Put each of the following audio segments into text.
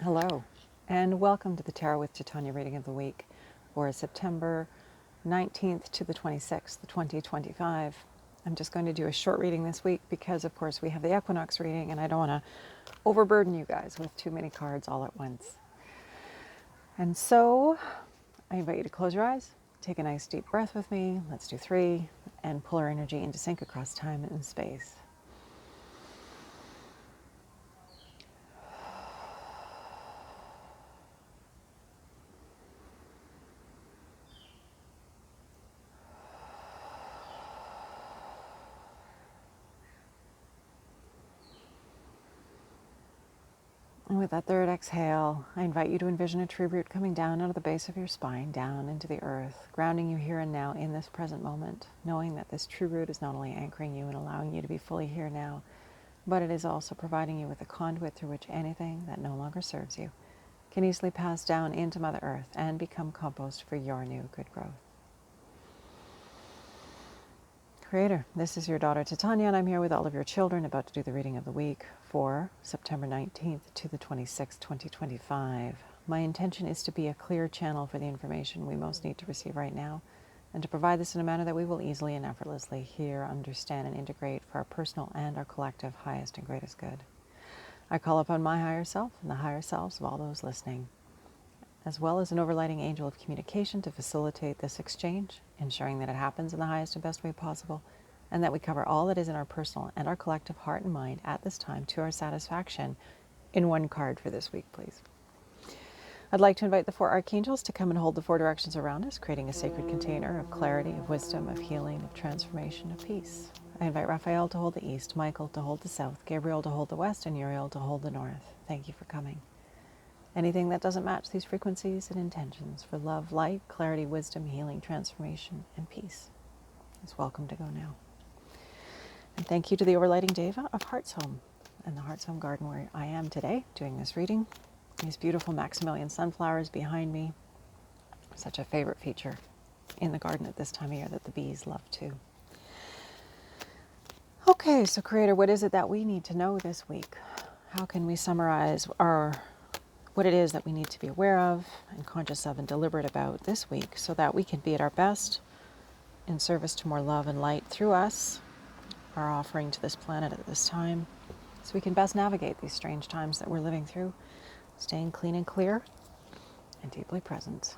Hello, and welcome to the Tarot with Titania reading of the week for September 19th to the 26th, 2025. I'm just going to do a short reading this week because, of course, we have the Equinox reading, and I don't want to overburden you guys with too many cards all at once. And so, I invite you to close your eyes, take a nice deep breath with me. Let's do 3, and pull our energy into sync across time and space. And with that third exhale, I invite you to envision a tree root coming down out of the base of your spine, down into the earth, grounding you here and now in this present moment, knowing that this true root is not only anchoring you and allowing you to be fully here now, but it is also providing you with a conduit through which anything that no longer serves you can easily pass down into Mother Earth and become compost for your new good growth. Creator, this is your daughter Titania, and I'm here with all of your children about to do the reading of the week for September 19th to the 26th, 2025. My intention is to be a clear channel for the information we most need to receive right now, and to provide this in a manner that we will easily and effortlessly hear, understand, and integrate for our personal and our collective highest and greatest good. I call upon my higher self and the higher selves of all those listening, as well as an overlighting angel of communication to facilitate this exchange, ensuring that it happens in the highest and best way possible, and that we cover all that is in our personal and our collective heart and mind at this time to our satisfaction in one card for this week, please. I'd like to invite the 4 archangels to come and hold the 4 directions around us, creating a sacred container of clarity, of wisdom, of healing, of transformation, of peace. I invite Raphael to hold the east, Michael to hold the south, Gabriel to hold the west, and Uriel to hold the north. Thank you for coming. Anything that doesn't match these frequencies and intentions for love, light, clarity, wisdom, healing, transformation, and peace is welcome to go now. And thank you to the overlighting Deva of Heart's Home and the Heart's Home Garden where I am today doing this reading. These beautiful Maximilian sunflowers behind me, such a favorite feature in the garden at this time of year that the bees love too. Okay, so Creator, what is it that we need to know this week? How can we summarize what it is that we need to be aware of and conscious of and deliberate about this week so that we can be at our best in service to more love and light through us, our offering to this planet at this time, so we can best navigate these strange times that we're living through, staying clean and clear and deeply present.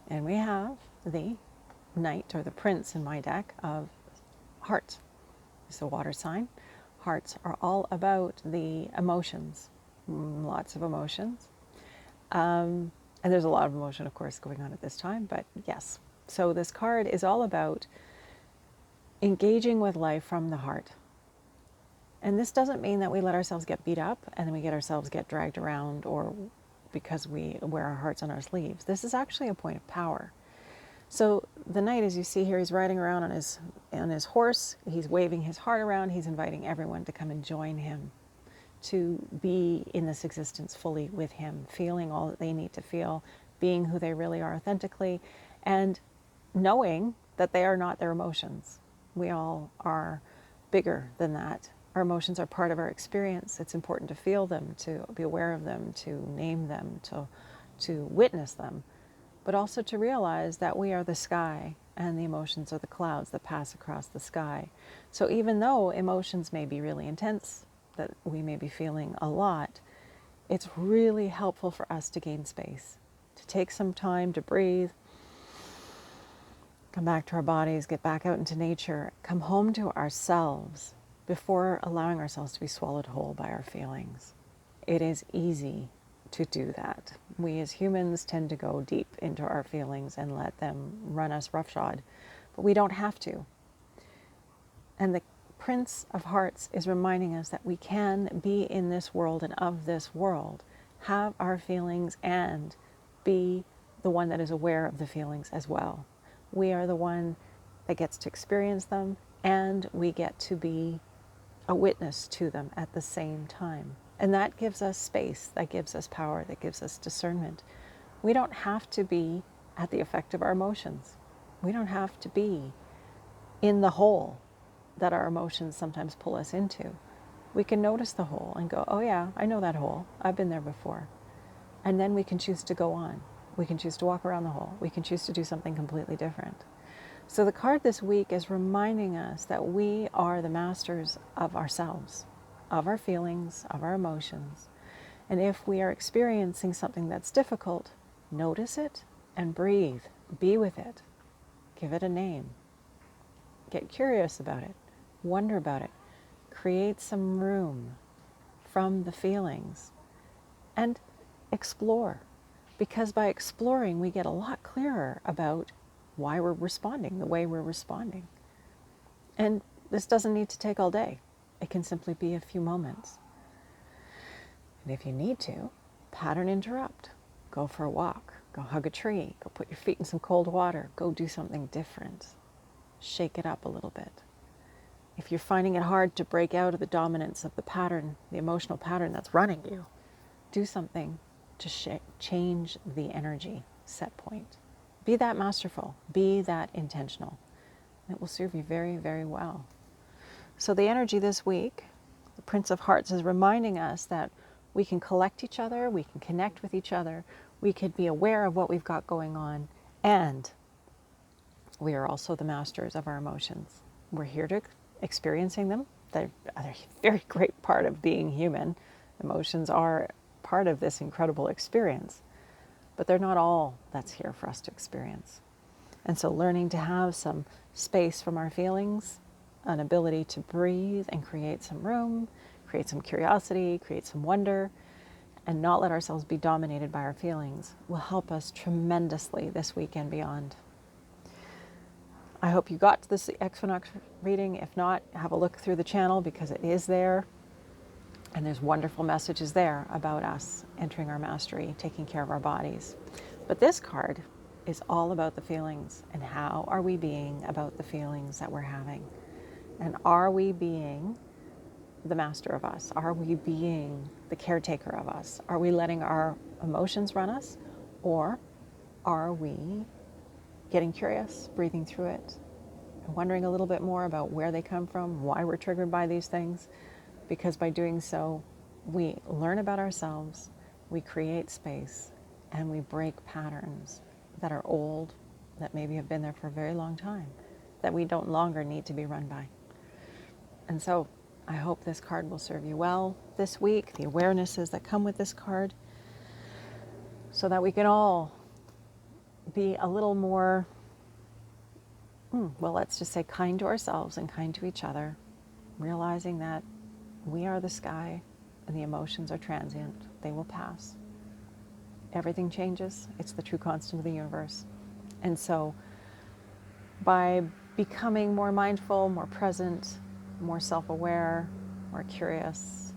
And we have the Knight, or the Prince in my deck, of Hearts. It's a water sign. Hearts are all about the emotions. Lots of emotions. And there's a lot of emotion, of course, going on at this time, but yes. So this card is all about engaging with life from the heart. And this doesn't mean that we let ourselves get beat up and then we get dragged around, or because we wear our hearts on our sleeves. This is actually a point of power. So the Knight, as you see here, he's riding around on his horse. He's waving his heart around. He's inviting everyone to come and join him, to be in this existence fully with him, feeling all that they need to feel, being who they really are authentically, and knowing that they are not their emotions. We all are bigger than that. Our emotions are part of our experience. It's important to feel them, to be aware of them, to name them, to witness them, but also to realize that we are the sky and the emotions are the clouds that pass across the sky. So even though emotions may be really intense, that we may be feeling a lot, it's really helpful for us to gain space, to take some time to breathe, come back to our bodies, get back out into nature, come home to ourselves before allowing ourselves to be swallowed whole by our feelings. It is easy to do that. We as humans tend to go deep into our feelings and let them run us roughshod, but we don't have to. And the Prince of Hearts is reminding us that we can be in this world and of this world, have our feelings, and be the one that is aware of the feelings as well. We are the one that gets to experience them, and we get to be a witness to them at the same time. And that gives us space, that gives us power, that gives us discernment. We don't have to be at the effect of our emotions. We don't have to be in the hole that our emotions sometimes pull us into. We can notice the hole and go, oh yeah, I know that hole. I've been there before. And then we can choose to go on. We can choose to walk around the hole. We can choose to do something completely different. So the card this week is reminding us that we are the masters of ourselves, of our feelings, of our emotions. And if we are experiencing something that's difficult, notice it and breathe. Be with it. Give it a name. Get curious about it. Wonder about it. Create some room from the feelings and explore. Because by exploring, we get a lot clearer about why we're responding the way we're responding. And this doesn't need to take all day. It can simply be a few moments. And if you need to, pattern interrupt. Go for a walk. Go hug a tree. Go put your feet in some cold water. Go do something different. Shake it up a little bit. If you're finding it hard to break out of the dominance of the pattern, the emotional pattern that's running you, do something to change the energy set point. Be that masterful. Be that intentional. It will serve you very, very well. So the energy this week, the Prince of Hearts is reminding us that we can collect each other, we can connect with each other, we can be aware of what we've got going on, and we are also the masters of our emotions. We're here to experiencing them. They're a very great part of being human. Emotions are part of this incredible experience, but they're not all that's here for us to experience. And so learning to have some space from our feelings, an ability to breathe and create some room, create some curiosity, create some wonder, and not let ourselves be dominated by our feelings will help us tremendously this week and beyond. I hope you got to this equinox reading. If not, have a look through the channel because it is there. And there's wonderful messages there about us entering our mastery, taking care of our bodies. But this card is all about the feelings and how are we being about the feelings that we're having? And are we being the master of us? Are we being the caretaker of us? Are we letting our emotions run us? Or are we getting curious, breathing through it, and wondering a little bit more about where they come from, why we're triggered by these things? Because by doing so, we learn about ourselves, we create space, and we break patterns that are old, that maybe have been there for a very long time, that we don't longer need to be run by. And so I hope this card will serve you well this week, the awarenesses that come with this card, so that we can all be a little more, well, let's just say kind to ourselves and kind to each other, realizing that we are the sky and the emotions are transient. They will pass. Everything changes. It's the true constant of the universe. And so by becoming more mindful, more present, more self-aware, more curious,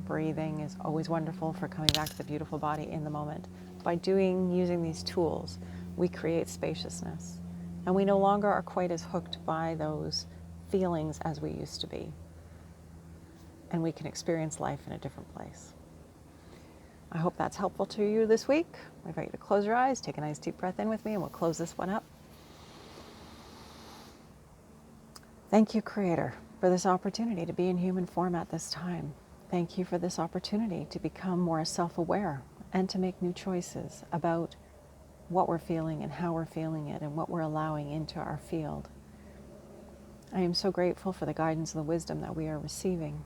breathing is always wonderful for coming back to the beautiful body in the moment. By using these tools, we create spaciousness. And we no longer are quite as hooked by those feelings as we used to be. And we can experience life in a different place. I hope that's helpful to you this week. I invite you to close your eyes, take a nice deep breath in with me, and we'll close this one up. Thank you, Creator, for this opportunity to be in human form at this time. Thank you for this opportunity to become more self-aware and to make new choices about what we're feeling and how we're feeling it and what we're allowing into our field. I am so grateful for the guidance and the wisdom that we are receiving.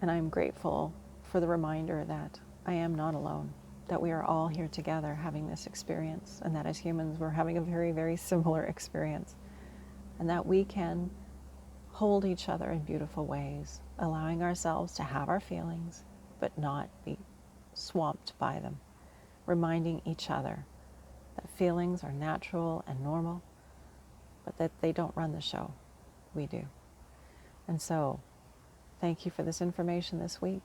And I'm grateful for the reminder that I am not alone, that we are all here together having this experience, and that as humans we're having a very, very similar experience, and that we can hold each other in beautiful ways, allowing ourselves to have our feelings, but not be swamped by them, reminding each other that feelings are natural and normal, but that they don't run the show. We do. And so, thank you for this information this week.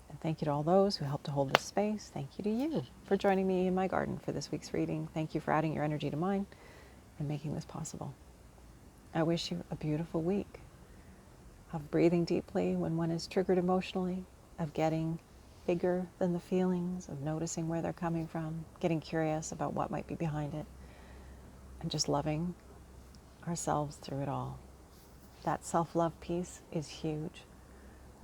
And thank you to all those who helped to hold this space. Thank you to you for joining me in my garden for this week's reading. Thank you for adding your energy to mine and making this possible. I wish you a beautiful week of breathing deeply when one is triggered emotionally, of getting bigger than the feelings, of noticing where they're coming from, getting curious about what might be behind it, and just loving ourselves through it all. That self-love piece is huge.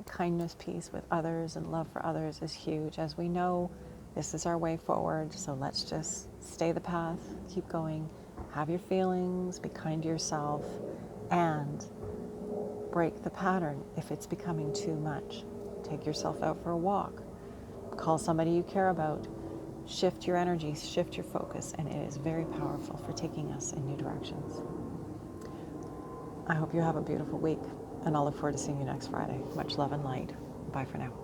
kindness piece with others and love for others is huge. As we know, this is our way forward. So let's just stay the path, keep going, have your feelings, be kind to yourself, and break the pattern if it's becoming too much. Take yourself out for a walk. Call somebody you care about. Shift your energy, shift your focus, and it is very powerful for taking us in new directions. I hope you have a beautiful week, and I'll look forward to seeing you next Friday. Much love and light. Bye for now.